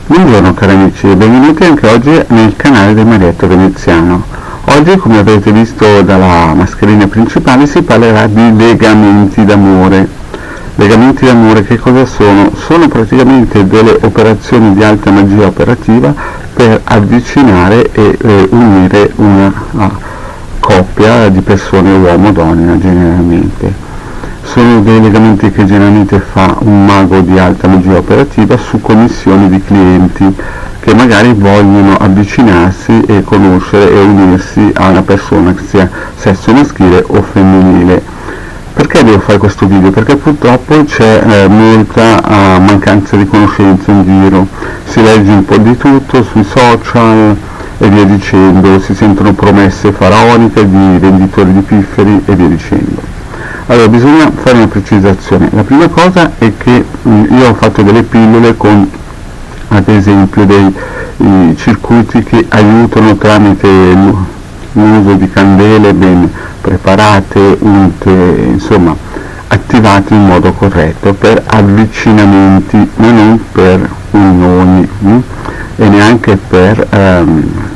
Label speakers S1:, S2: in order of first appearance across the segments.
S1: Buongiorno cari amici e benvenuti anche oggi nel canale del Marietto Veneziano. Oggi, come avrete visto dalla mascherina principale, si parlerà di legamenti d'amore. Legamenti d'amore che cosa sono? Sono praticamente delle operazioni di alta magia operativa per avvicinare e unire una coppia di persone, uomo-donna generalmente. Sono dei legamenti che generalmente fa un mago di alta magia operativa su commissione di clienti che magari vogliono avvicinarsi e conoscere e unirsi a una persona che sia sesso maschile o femminile. Perché devo fare questo video? Perché purtroppo c'è molta mancanza di conoscenza in giro, si legge un po' di tutto sui social e via dicendo, si sentono promesse faraoniche di venditori di pifferi e via dicendo. Allora, bisogna fare una precisazione. La prima cosa è che io ho fatto delle pillole con, ad esempio, dei circuiti che aiutano tramite l'uso di candele ben preparate, unte, insomma, attivate in modo corretto per avvicinamenti, ma non per unioni e neanche per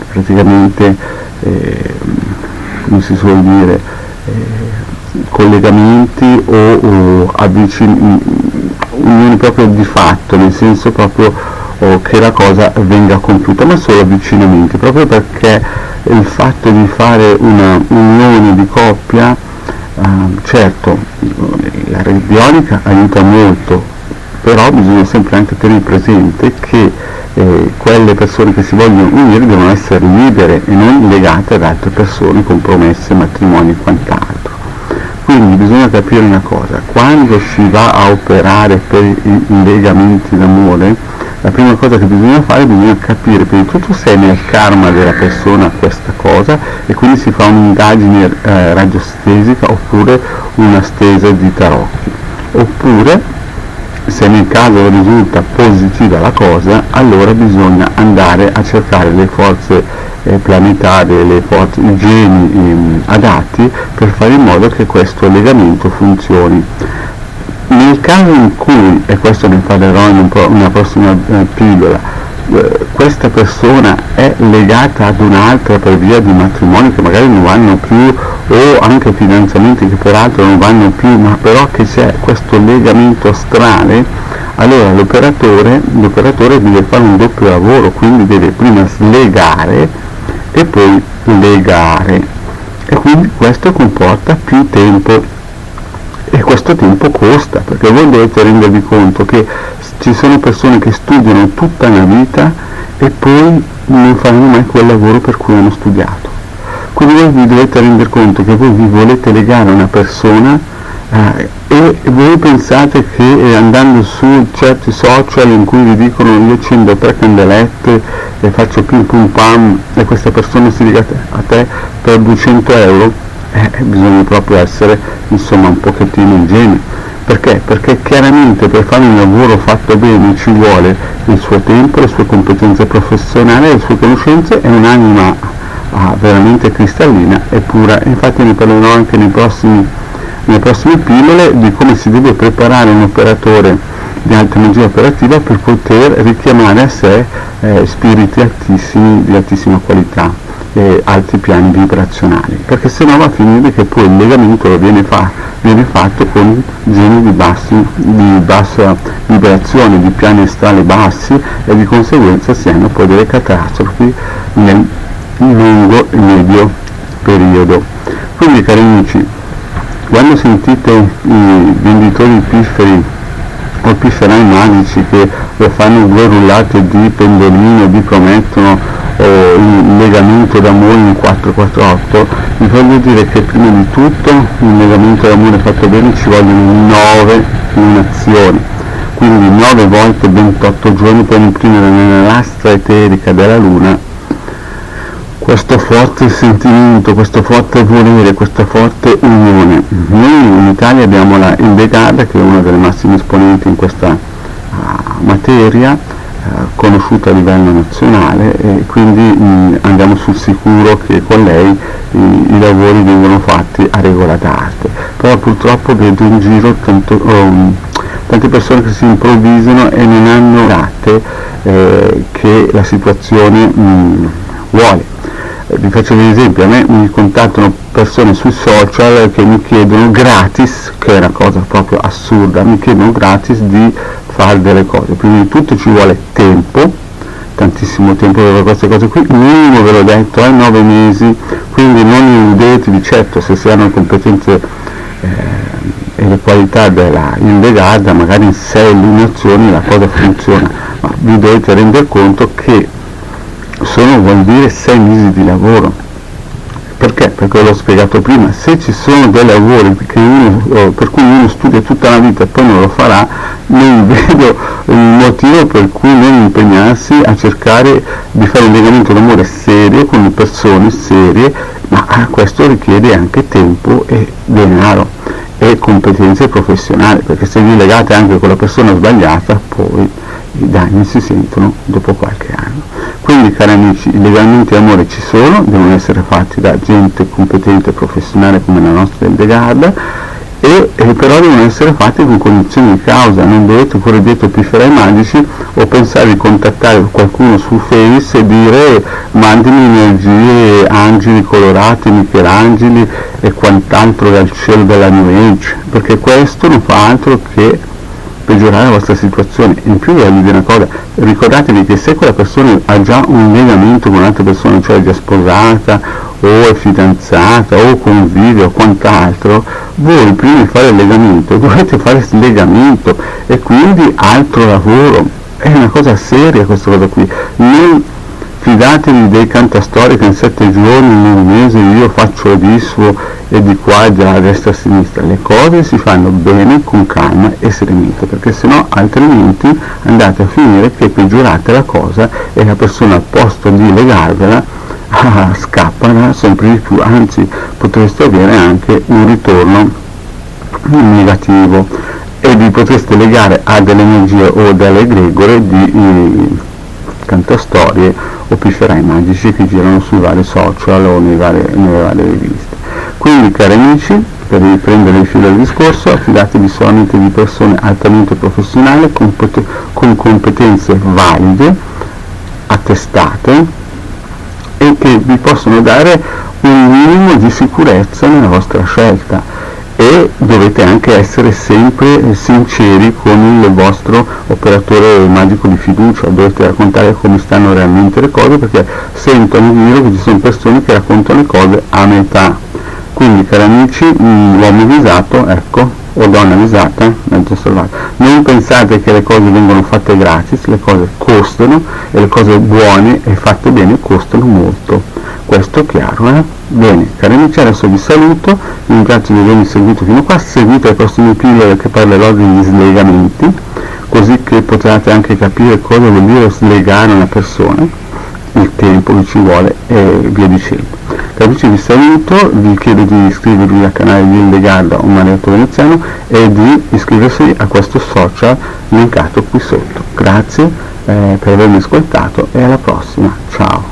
S1: praticamente, come si suol dire, collegamenti o unioni proprio di fatto, nel senso proprio che la cosa venga compiuta, ma solo avvicinamenti, proprio perché il fatto di fare una unione di coppia, certo la rete bionica aiuta molto, però bisogna sempre anche tenere presente che quelle persone che si vogliono unire devono essere libere e non legate ad altre persone con promesse, matrimoni e quant'altro. Quindi bisogna capire una cosa: quando si va a operare per i legamenti d'amore, la prima cosa che bisogna fare, bisogna capire prima di tutto se è nel karma della persona questa cosa, e quindi si fa un'indagine radiostesica oppure una stesa di tarocchi, oppure se nel caso risulta positiva la cosa, allora bisogna andare a cercare le forze planetarie, le forze, i geni adatti per fare in modo che questo legamento funzioni. Nel caso in cui, e questo ne parlerò in una prossima pillola, questa persona è legata ad un'altra per via di matrimoni che magari non vanno più, o anche fidanzamenti che peraltro non vanno più, ma però che c'è questo legamento astrale, allora l'operatore deve fare un doppio lavoro, quindi deve prima slegare e poi legare, e quindi questo comporta più tempo e questo tempo costa, perché voi dovete rendervi conto che ci sono persone che studiano tutta una vita e poi non fanno mai quel lavoro per cui hanno studiato. Quindi voi vi dovete rendere conto che voi vi volete legare a una persona e voi pensate che andando su certi social in cui vi dicono io accendo 3 candelette e faccio pim pum pam e questa persona si lega a te per 200 euro, bisogna proprio essere insomma un pochettino ingenui. Perché? Perché chiaramente per fare un lavoro fatto bene ci vuole il suo tempo, le sue competenze professionali, le sue conoscenze e un'anima veramente cristallina e pura. Infatti ne parlerò anche nelle prossime pillole di come si deve preparare un operatore di alta magia operativa per poter richiamare a sé spiriti altissimi, di altissima qualità e alti piani vibrazionali, perché se no va a finire che poi il legamento viene fatto con geni di bassa vibrazione, di piani astrali bassi, e di conseguenza si hanno poi delle catastrofi nel lungo e medio periodo. Quindi cari amici, quando sentite i venditori di pifferi o pifferai magici che fanno 2 rullate di pendolino, vi promettono il legamento d'amore in 448, vi voglio dire che prima di tutto un legamento d'amore fatto bene ci vogliono 9 lunazioni, quindi 9 volte 28 giorni per imprimere nella lastra eterica della luna questo forte sentimento, questo forte volere, questa forte unione. Noi in Italia abbiamo il Vegada, che è una delle massime esponenti in questa materia, conosciuta a livello nazionale, e quindi andiamo sul sicuro che con lei i lavori vengono fatti a regola d'arte. Però purtroppo vedo in giro tante persone che si improvvisano e non hanno date che la situazione vuole. Vi faccio degli esempi: a me mi contattano persone sui social che mi chiedono gratis, che è una cosa proprio assurda, mi chiedono gratis di fare delle cose. Prima di tutto ci vuole tempo, tantissimo tempo per queste cose qui, minimo ve l'ho detto, 9 mesi, quindi non illudetevi. Certo, se si hanno competenze e le qualità della Hildegard, magari in 6 illuminazioni la cosa funziona, ma vi dovete rendere conto che vuol dire 6 mesi di lavoro. Perché? Perché l'ho spiegato prima: se ci sono dei lavori per cui uno studia tutta la vita e poi non lo farà, non vedo il motivo per cui non impegnarsi a cercare di fare un legamento d'amore serio con le persone serie, ma questo richiede anche tempo e denaro e competenze professionali, perché se vi legate anche con la persona sbagliata, poi i danni si sentono dopo qualche anno. Quindi, cari amici, i legamenti d'amore ci sono, devono essere fatti da gente competente e professionale come la nostra Hildegard, e però devono essere fatti con cognizione di causa. Non dovete correre dietro pifferai magici o pensare di contattare qualcuno su Face e dire mandimi energie, angeli colorati, Michelangeli e quant'altro dal cielo della New Age, perché questo non fa altro che peggiorare la vostra situazione. In più vi dire una cosa: ricordatevi che se quella persona ha già un legamento con un'altra persona, cioè è già sposata o è fidanzata o convive o quant'altro, voi prima di fare il legamento dovete fare il legamento e quindi altro lavoro. È una cosa seria questa cosa qui. Non fidatevi dei cantastorie che in 7 giorni, in un mese io faccio disfo e di qua e da destra a sinistra. Le cose si fanno bene, con calma e serenità, perché sennò altrimenti andate a finire che peggiorate la cosa e la persona al posto di legarvela scappa sempre di più, anzi potreste avere anche un ritorno negativo e vi potreste legare a delle energie o delle egregore di cantastorie o pifferai magici che girano sui vari social o nelle varie riviste. Quindi, cari amici, per riprendere il filo del discorso, affidatevi solamente di persone altamente professionali con competenze valide, attestate e che vi possono dare un minimo di sicurezza nella vostra scelta. E dovete anche essere sempre sinceri con il vostro operatore magico di fiducia, dovete raccontare come stanno realmente le cose, perché sento in giro che ci sono persone che raccontano le cose a metà. Quindi, cari amici, uomo avvisato, ecco, o donna avvisata, mezzo salvato. Non pensate che le cose vengono fatte gratis, le cose costano e le cose buone e fatte bene costano molto. Questo è chiaro, eh? Bene, cari amici, adesso vi saluto, vi ringrazio di avermi seguito fino a qua, seguite le prossime pillole che parlerò degli slegamenti, così che potrete anche capire cosa vuol dire slegare una persona, il tempo che ci vuole e via dicendo. Cari amici, vi saluto, vi chiedo di iscrivervi al canale di Hildegard o Mariotto Veneziano e di iscriversi a questo social linkato qui sotto. Grazie per avermi ascoltato e alla prossima, ciao!